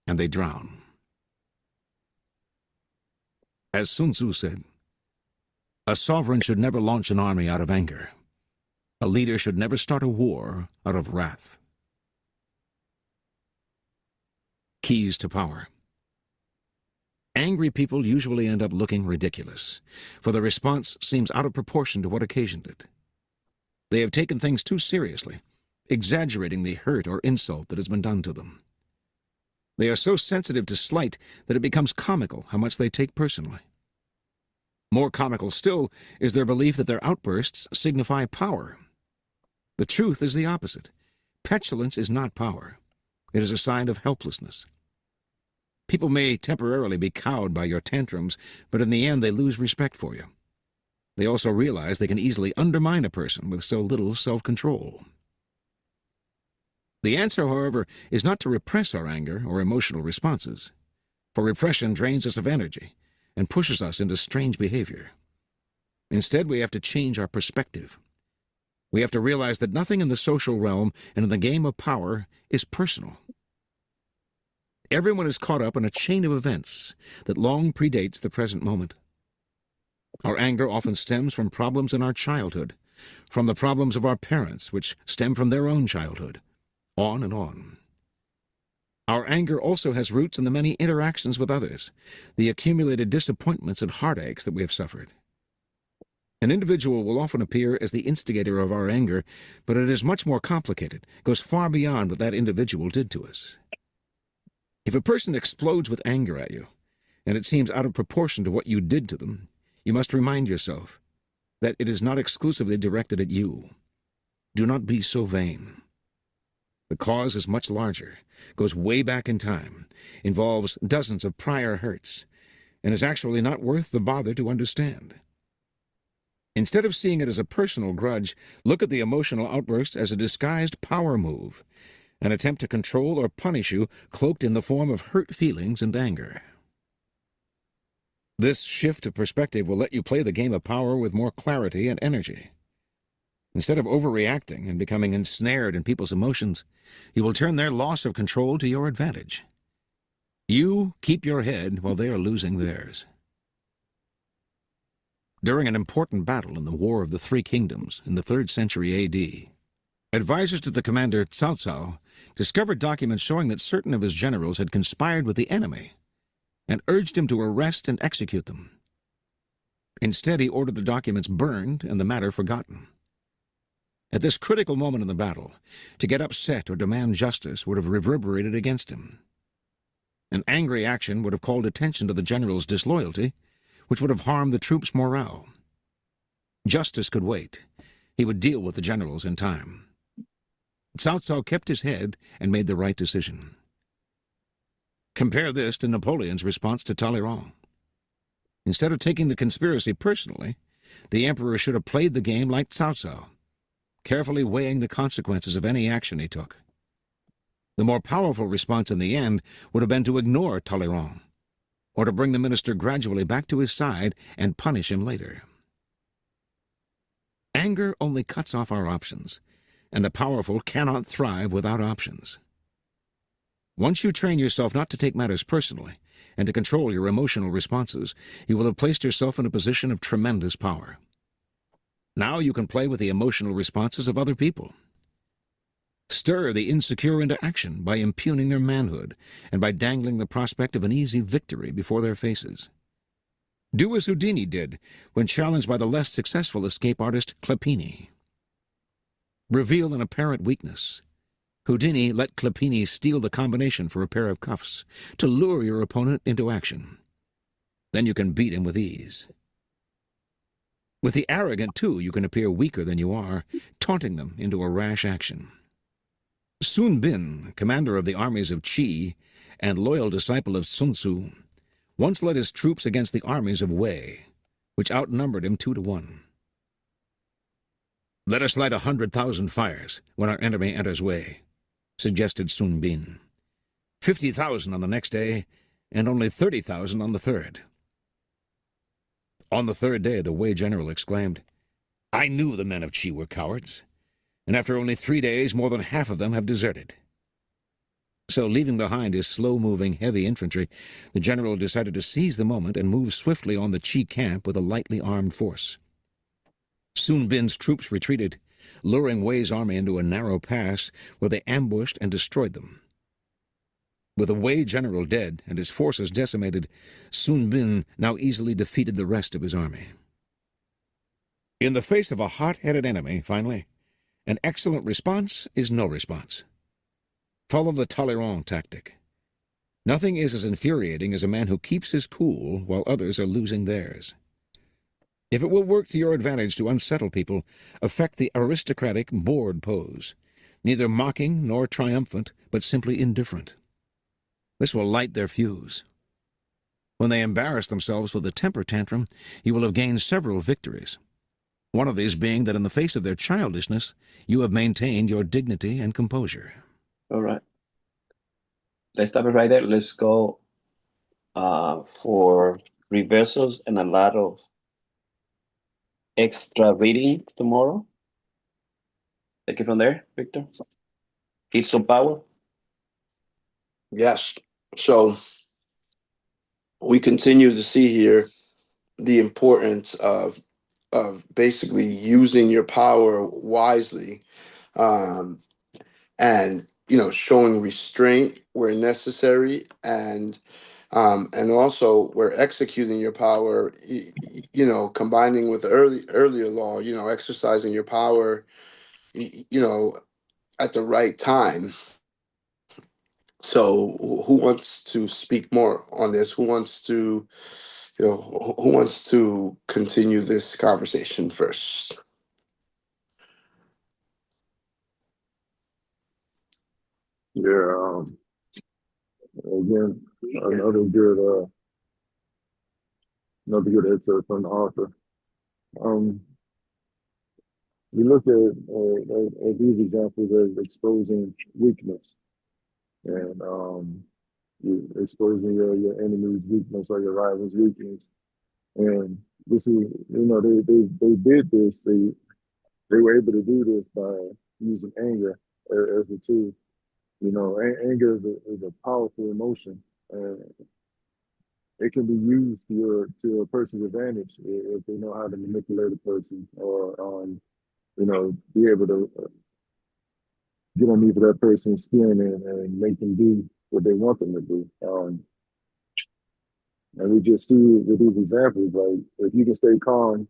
and they drown. As Sun Tzu said, a sovereign should never launch an army out of anger. A leader should never start a war out of wrath. Keys to power. Angry people usually end up looking ridiculous, for the response seems out of proportion to what occasioned it. They have taken things too seriously, exaggerating the hurt or insult that has been done to them. They are so sensitive to slight that it becomes comical how much they take personally. More comical still is their belief that their outbursts signify power. The truth is the opposite. Petulance is not power. It is a sign of helplessness. People may temporarily be cowed by your tantrums, but in the end they lose respect for you. They also realize they can easily undermine a person with so little self-control. The answer, however, is not to repress our anger or emotional responses, for repression drains us of energy and pushes us into strange behavior. Instead, we have to change our perspective. We have to realize that nothing in the social realm and in the game of power is personal. Everyone is caught up in a chain of events that long predates the present moment. Our anger often stems from problems in our childhood, from the problems of our parents, which stem from their own childhood, on and on. Our anger also has roots in the many interactions with others, the accumulated disappointments and heartaches that we have suffered. An individual will often appear as the instigator of our anger, but it is much more complicated, goes far beyond what that individual did to us. If a person explodes with anger at you, and it seems out of proportion to what you did to them, you must remind yourself that it is not exclusively directed at you. Do not be so vain. The cause is much larger, goes way back in time, involves dozens of prior hurts, and is actually not worth the bother to understand. Instead of seeing it as a personal grudge, look at the emotional outburst as a disguised power move, an attempt to control or punish you cloaked in the form of hurt feelings and anger. This shift of perspective will let you play the game of power with more clarity and energy. Instead of overreacting and becoming ensnared in people's emotions, you will turn their loss of control to your advantage. You keep your head while they are losing theirs. During an important battle in the War of the Three Kingdoms in the 3rd century A.D., advisors to the commander Cao Cao discovered documents showing that certain of his generals had conspired with the enemy and urged him to arrest and execute them. Instead, he ordered the documents burned and the matter forgotten. At this critical moment in the battle, to get upset or demand justice would have reverberated against him. An angry action would have called attention to the general's disloyalty, which would have harmed the troops' morale. Justice could wait. He would deal with the generals in time. Cao Cao kept his head and made the right decision. Compare this to Napoleon's response to Talleyrand. Instead of taking the conspiracy personally, the emperor should have played the game like Cao Cao, carefully weighing the consequences of any action he took. The more powerful response in the end would have been to ignore Talleyrand, or to bring the minister gradually back to his side and punish him later. Anger only cuts off our options, and the powerful cannot thrive without options. Once you train yourself not to take matters personally and to control your emotional responses, you will have placed yourself in a position of tremendous power. Now you can play with the emotional responses of other people. Stir the insecure into action by impugning their manhood and by dangling the prospect of an easy victory before their faces. Do as Houdini did when challenged by the less successful escape artist Clapini. Reveal an apparent weakness. Houdini let Clapini steal the combination for a pair of cuffs to lure your opponent into action. Then you can beat him with ease. With the arrogant, too, you can appear weaker than you are, taunting them into a rash action. Sun Bin, commander of the armies of Qi and loyal disciple of Sun Tzu, once led his troops against the armies of Wei, which outnumbered him 2-1. "Let us light 100,000 fires when our enemy enters Wei," suggested Sun Bin. 50,000 on the next day, and only 30,000 on the third. On the third day, the Wei general exclaimed, "I knew the men of Qi were cowards, and after only 3 days, more than half of them have deserted." So, leaving behind his slow-moving heavy infantry, the general decided to seize the moment and move swiftly on the Qi camp with a lightly armed force. Sun Bin's troops retreated, luring Wei's army into a narrow pass where they ambushed and destroyed them. With the Wei general dead and his forces decimated, Sun Bin now easily defeated the rest of his army. In the face of a hot-headed enemy, finally, an excellent response is no response. Follow the Talleyrand tactic. Nothing is as infuriating as a man who keeps his cool while others are losing theirs. If it will work to your advantage to unsettle people, affect the aristocratic, bored pose, neither mocking nor triumphant, but simply indifferent. This will light their fuse. When they embarrass themselves with a temper tantrum, you will have gained several victories. One of these being that in the face of their childishness, you have maintained your dignity and composure. All right. Let's stop it right there. Let's go for reversals and a lot of extra reading tomorrow. Take it from there, Victor. Keep some power. Yes. So we continue to see here the importance of basically using your power wisely, um, and showing restraint where necessary, and also where executing your power, combining with earlier law, exercising your power, at the right time. So who wants to speak more on this? Who wants to continue this conversation first? Yeah. Again, another good excerpt from the author. Um, you look at these examples as exposing weakness, and you exposing your enemy's weakness or your rival's weakness. And this is, they did this. They were able to do this by using anger as a tool. Anger is a powerful emotion, and it can be used to a person's advantage if they know how to manipulate a person, or be able to get underneath that person's skin and make them do what they want them to do. And we just see with these examples, like if you can stay calm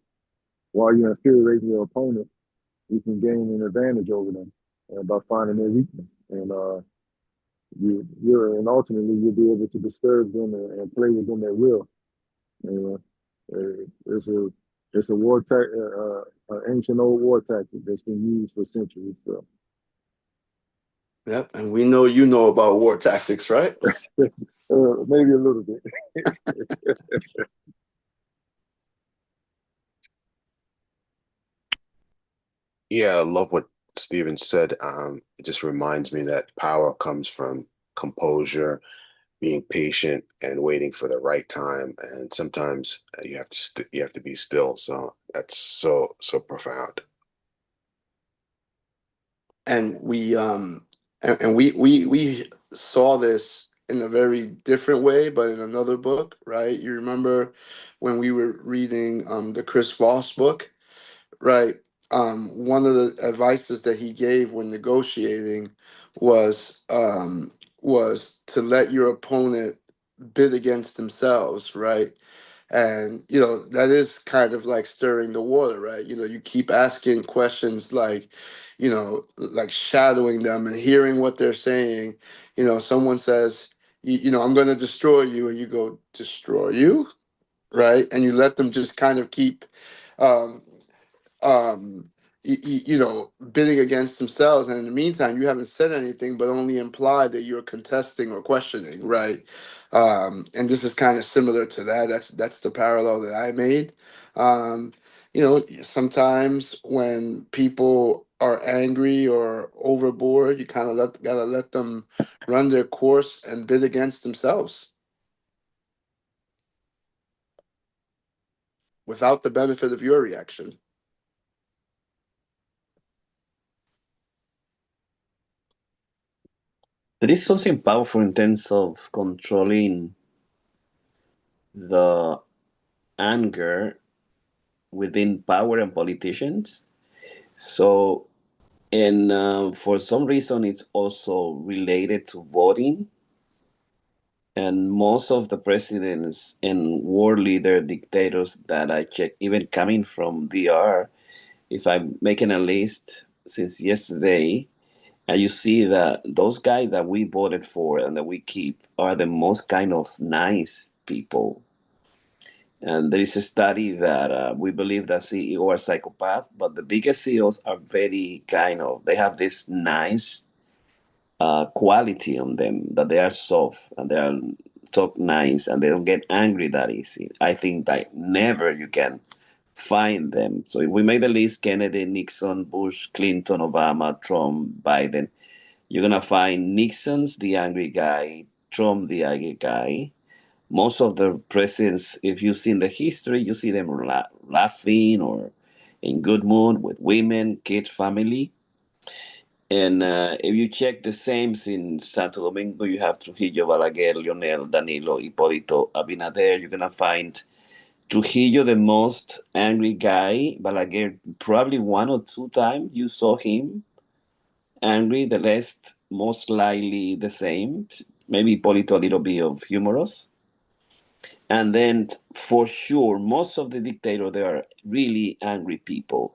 while you're infuriating your opponent, you can gain an advantage over them by finding their weakness. And and ultimately you'll be able to disturb them and play within their will. You know, it's a ancient old war tactic that's been used for centuries. So. Yep, and we know you know about war tactics, right? Maybe a little bit. Yeah, I love what Steven said. It just reminds me that power comes from composure, being patient, and waiting for the right time. And sometimes you have to you have to be still. So that's so profound. And we saw this in a very different way, but in another book, right? You remember when we were reading the Chris Voss book, right? One of the advices that he gave when negotiating was was to let your opponent bid against themselves, right? And that is kind of like stirring the water, right? You keep asking questions, like shadowing them and hearing what they're saying. Someone says, I'm going to destroy you, and you go, destroy you, right? And you let them just kind of keep um, um, bidding against themselves. And in the meantime, you haven't said anything, but only implied that you're contesting or questioning, right? And this is kind of similar to that. That's the parallel that I made. Um, Sometimes when people are angry or overboard, you kind of gotta let them run their course and bid against themselves without the benefit of your reaction. There is something powerful in terms of controlling the anger within power and politicians. So, and for some reason, it's also related to voting. And most of the presidents and world leader dictators that I check, even coming from VR, if I'm making a list since yesterday, and you see that those guys that we voted for and that we keep are the most kind of nice people. And there is a study that we believe that CEO are psychopath, but the biggest CEOs are very kind of, they have this nice quality on them, that they are soft and they are talk nice and they don't get angry that easy. I think that never you can find them. So if we make the list, Kennedy, Nixon, Bush, Clinton, Obama, Trump, Biden, you're gonna find Nixon's the angry guy, Trump the angry guy. Most of the presidents, if you see in the history, you see them laughing or in good mood with women, kids, family. And if you check the same in Santo Domingo, you have Trujillo, Balaguer, Leonel, Danilo, Hipólito, Abinader. You're gonna find Trujillo the most angry guy. Balaguer probably one or two times you saw him angry. The rest most likely the same. Maybe Hipólito a little bit of humorous. And then for sure, most of the dictators they are really angry people.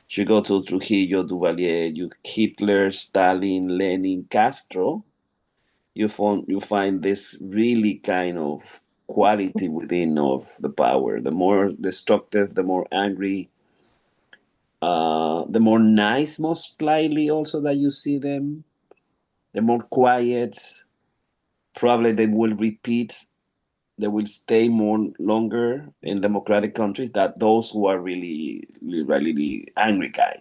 You go to Trujillo, Duvalier, you Hitler, Stalin, Lenin, Castro, you find this really kind of quality within of the power. The more destructive, the more angry, the more nice, most likely also that you see them. The more quiet, probably they will repeat. They will stay more longer in democratic countries than those who are really angry guy.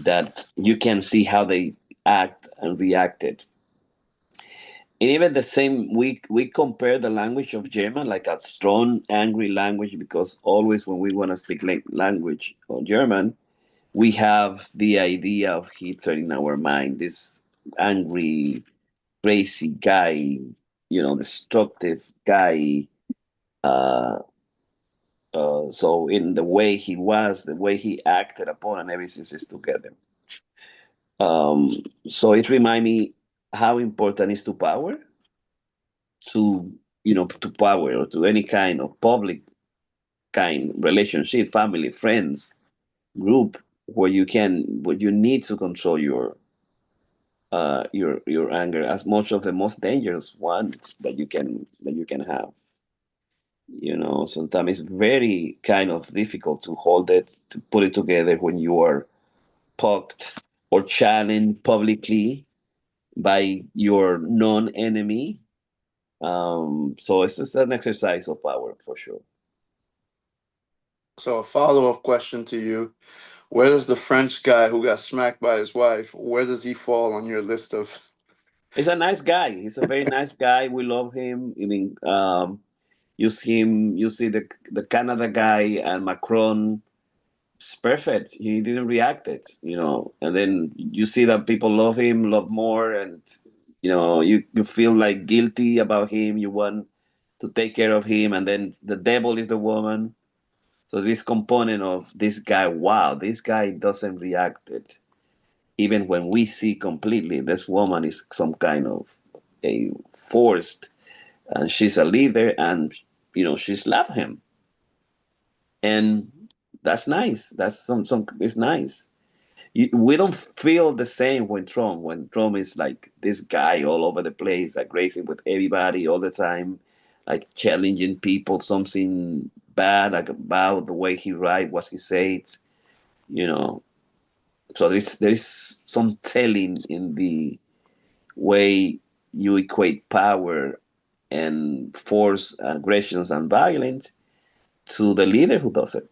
That you can see how they act and reacted. And even the same, we compare the language of German like a strong, angry language because always when we want to speak language or German, we have the idea of Hitler in our mind. This angry, crazy guy, destructive guy. Uh, so in the way he was, the way he acted upon, and everything is together. Um, so it reminds me how important is to power, to to power or to any kind of public kind relationship, family, friends, group, where you need to control your anger as much of the most dangerous one that you can have. Sometimes it's very kind of difficult to hold it, to put it together when you are poked or challenged publicly by your non-enemy. So it's just an exercise of power for sure. So a follow-up question to you: where does the French guy who got smacked by his wife, where does he fall on your list of? He's a nice guy. He's a very nice guy. We love him. I mean, you see the Canada guy and Macron. It's perfect. He didn't react it. And then you see that people love him, love more, and you feel like guilty about him. You want to take care of him, and then the devil is the woman. So this component of this guy, wow, this guy doesn't react it. Even when we see completely this woman is some kind of a forced, and she's a leader, and she slapped him, and that's nice. That's some it's nice. We don't feel the same when Trump is like this guy all over the place, like racing with everybody all the time, like challenging people, something bad like about the way he write, what he says, you know. So there is some telling in the way you equate power and force, aggressions, and violence to the leader who does it.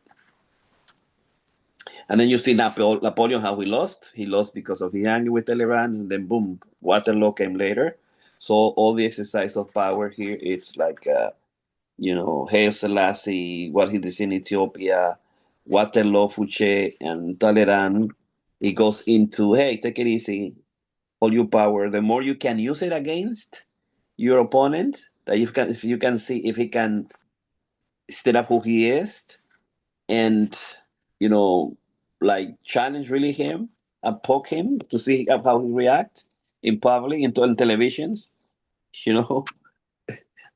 And then you see Napoleon, how he lost. He lost because of the anger with Talleyrand, and then boom, Waterloo came later. So all the exercise of power here is like, Haile Selassie, what he did in Ethiopia, Waterloo, Fouché, and Talleyrand. He goes into, hey, take it easy, all your power. The more you can use it against your opponent, that if you can see if he can stand up who he is, and you know like challenge really him and poke him to see how he react in public in televisions. you know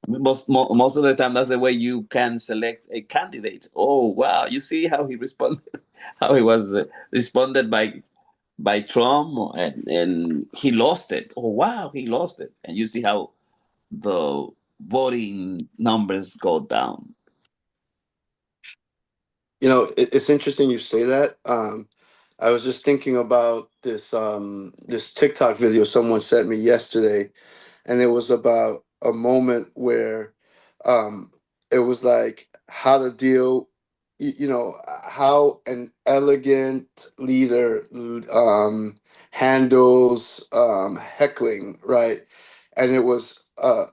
most of the time that's the way you can select a candidate. Oh wow, you see how he responded, how he was responded by Trump, and he lost it. Oh wow, he lost it. And you see how the voting numbers go down. It's interesting you say that. I was just thinking about this TikTok video someone sent me yesterday, and it was about a moment where um, it was like how to deal, how an elegant leader handles heckling, right? And it was a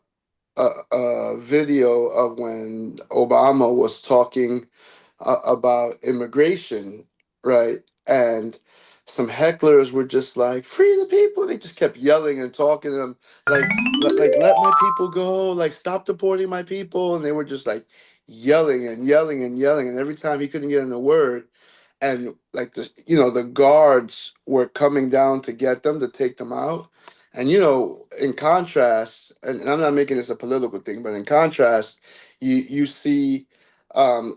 video of when Obama was talking about immigration, right? And some hecklers were just like, "Free the people!" They just kept yelling and talking to them, like, "Let my people go!" Like, "Stop deporting my people!" And they were just like yelling and yelling and yelling. And every time he couldn't get in a word, and like the guards were coming down to get them to take them out. And in contrast, and I'm not making this a political thing, but in contrast, you see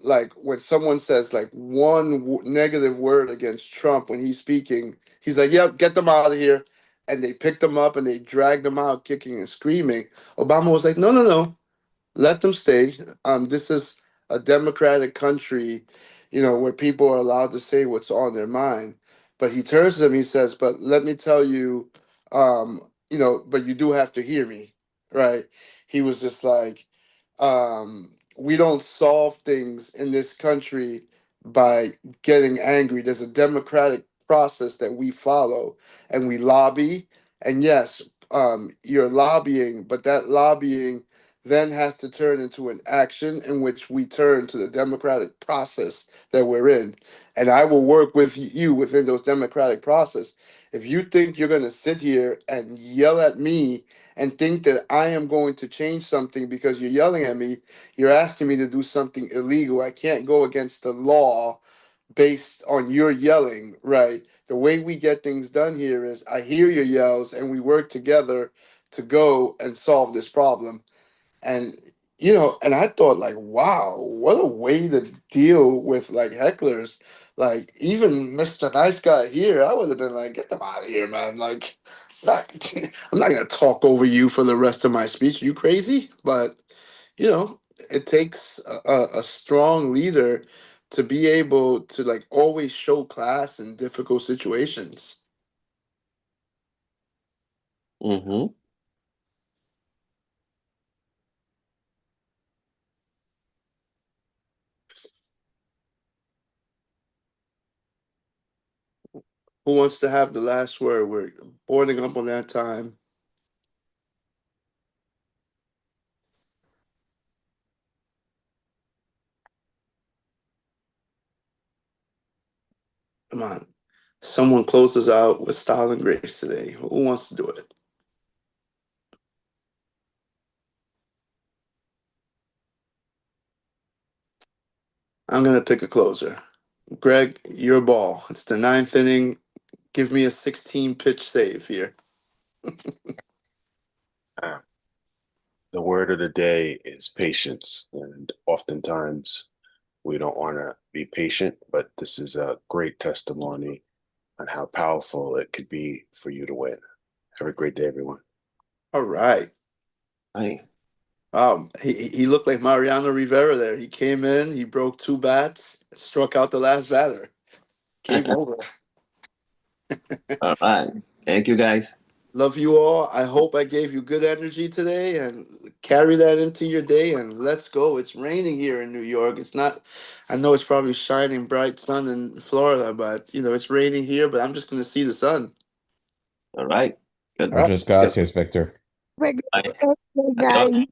like when someone says like one negative word against Trump when he's speaking, he's like, "Yep, get them out of here," and they picked them up and they dragged them out kicking and screaming. Obama was like, "No, no, no, let them stay. This is a democratic country, where people are allowed to say what's on their mind." But he turns to them, he says, "But let me tell you, but you do have to hear me," right? He was just like, we don't solve things in this country by getting angry. There's a democratic process that we follow, and we lobby. And yes, you're lobbying, but that lobbying then has to turn into an action in which we turn to the democratic process that we're in. And I will work with you within those democratic process. If you think you're going to sit here and yell at me and think that I am going to change something because you're yelling at me, you're asking me to do something illegal. I can't go against the law based on your yelling, right? The way we get things done here is I hear your yells and we work together to go and solve this problem. And and I thought like, wow, what a way to deal with like hecklers. Like even Mr. Nice Guy here, I would have been like, get them out of here, man. Like, not, I'm not gonna talk over you for the rest of my speech. You crazy? But you know, it takes a strong leader to be able to like always show class in difficult situations. Mm-hmm. Who wants to have the last word? We're boarding up on that time. Come on. Someone closes out with style and grace today. Who wants to do it? I'm going to pick a closer. Greg, your ball. It's the ninth inning. Give me a 16 pitch save here. Uh, the word of the day is patience. And oftentimes we don't want to be patient, but this is a great testimony on how powerful it could be for you to win. Have a great day, everyone. All right. Hey. He looked like Mariano Rivera there. He came in, he broke two bats, struck out the last batter. Game over. All right. Thank you, guys. Love you all. I hope I gave you good energy today and carry that into your day and let's go. It's raining here in New York. It's not, I know it's probably shining bright sun in Florida, but it's raining here, but I'm just going to see the sun. All right. Good. All right. Muchas gracias, Victor. Bye. Guys. Adios.